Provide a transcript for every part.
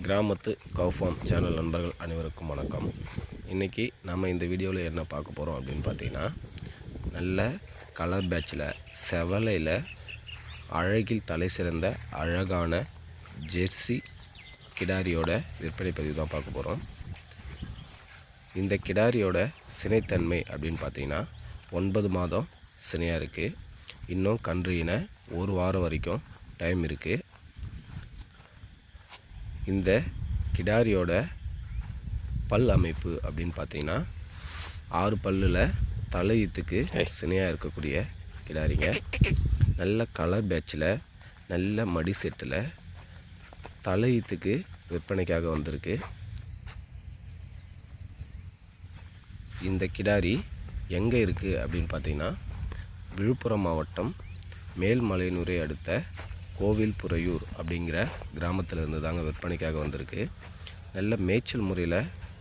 கிராமத்து கவுஃபார்ம் சேனல் நண்பர்கள் அனைவருக்கும் வணக்கம். இன்றைக்கி நம்ம இந்த வீடியோவில் என்ன பார்க்க போகிறோம் அப்படின்னு பார்த்தீங்கன்னா, நல்ல கலர் பேட்சில் செவலையில் அழகில் தலை சிறந்த அழகான ஜெர்சி கிடாரியோட விற்பனை பதிவு தான் பார்க்க போகிறோம். இந்த கிடாரியோட சினைத்தன்மை அப்படின்னு பார்த்தீங்கன்னா 9 மாதம் சினையாக இருக்குது. இன்னும் கன்று இன 1 வாரம் வரைக்கும் டைம் இருக்குது. இந்த கிடாரியோட பல் அமைப்பு அப்படின்னு பார்த்தீங்கன்னா 6 பல்லில் தலையீத்துக்கு சினையாக இருக்கக்கூடிய கிடாரிங்க. நல்ல கலர் பேட்சில் நல்ல மடி செட்டில் தலையீத்துக்கு விற்பனைக்காக வந்திருக்கு. இந்த கிடாரி எங்கே இருக்குது அப்படின்னு பார்த்தீங்கன்னா, விழுப்புரம் மாவட்டம் மேல்மலையனூரை அடுத்த கோவில்புறையூர் அப்படிங்கிற கிராமத்தில் இருந்து தாங்க விற்பனைக்காக வந்திருக்கு. நல்ல மேய்ச்சல் முறையில்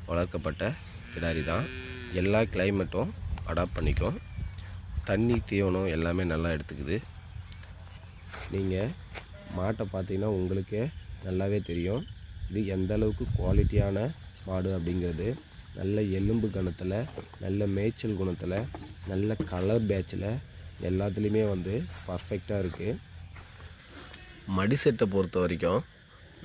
வளர்க்கப்பட்ட கிடாரி தான். எல்லா கிளைமேட்டும் அடாப்ட் பண்ணிக்கும். தண்ணி தீவனம் எல்லாமே நல்லா எடுத்துக்குது. நீங்கள் மாட்டை பார்த்தீங்கன்னா உங்களுக்கே நல்லாவே தெரியும் இது எந்த அளவுக்கு குவாலிட்டியான மாடு அப்படிங்கிறது. நல்ல எலும்பு கணத்தில், நல்ல மேய்ச்சல் குணத்தில், நல்ல கலர் பேட்சில் எல்லாத்துலேயுமே பர்ஃபெக்டாக இருக்குது. மடி செட்டை பொறுத்த வரைக்கும்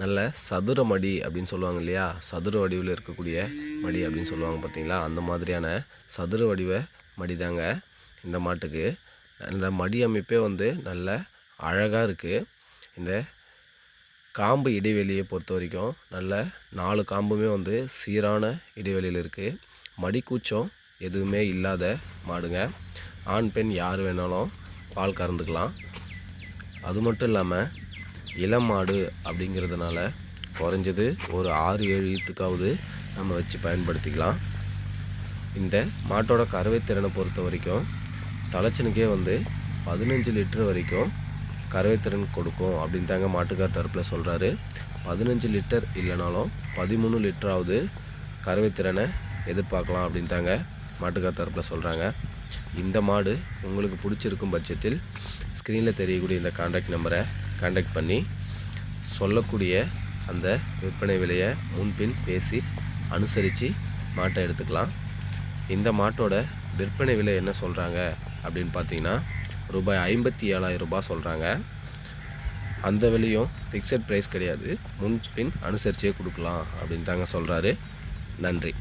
நல்ல சதுர மடி அப்படின்னு சொல்லுவாங்க இல்லையா, சதுர வடிவில் இருக்கக்கூடிய மடி அப்படின்னு சொல்லுவாங்க பார்த்தீங்களா, அந்த மாதிரியான சதுர வடிவ மடி தாங்க இந்த மாட்டுக்கு. இந்த மடி அமைப்பே நல்ல அழகாக இருக்குது. இந்த காம்பு இடைவெளியை பொறுத்த வரைக்கும் நல்ல 4 காம்புமே சீரான இடைவெளியில் இருக்குது. மடிக்கூச்சம் எதுவுமே இல்லாத மாடுங்க. ஆண் பெண் யார் வேணாலும் பால் கறந்துக்கலாம். அது மட்டும் இல்லாமல் இளம் மாடு அப்படிங்கிறதுனால குறைஞ்சது ஒரு 6-7 ஈத்துக்காவது நம்ம வச்சு பயன்படுத்திக்கலாம். இந்த மாட்டோட கறவை திறனை பொறுத்த வரைக்கும் தலைச்சனுக்கே 15 லிட்டர் வரைக்கும் கறவை திறன் கொடுக்கும் அப்படின்னு தாங்க மாட்டுக்கார் தரப்பில் சொல்கிறாரு. 15 லிட்டர் இல்லைனாலும் 13 லிட்டராவது கறவை திறனை எதிர்பார்க்கலாம் அப்படின்னு தாங்க மாட்டுக்கார் தரப்பில் சொல்கிறாங்க. இந்த மாடு உங்களுக்கு பிடிச்சிருக்கும் பட்சத்தில் ஸ்க்ரீனில் தெரியக்கூடிய இந்த கான்டாக்ட் நம்பரை கான்டாக்ட் பண்ணி சொல்லக்கூடிய அந்த விற்பனை விலையை முன்பின் பேசி அனுசரித்து மாட்டை எடுத்துக்கலாம். இந்த மாட்டோட விற்பனை விலை என்ன சொல்கிறாங்க அப்படின்னு பார்த்தீங்கன்னா, ரூபாய் 57,000 சொல்கிறாங்க. அந்த விலையும் ஃபிக்ஸட் ப்ரைஸ் கிடையாது, முன்பின் அனுசரிச்சே கொடுக்கலாம் அப்படின்னு தாங்க சொல்கிறாரு. நன்றி.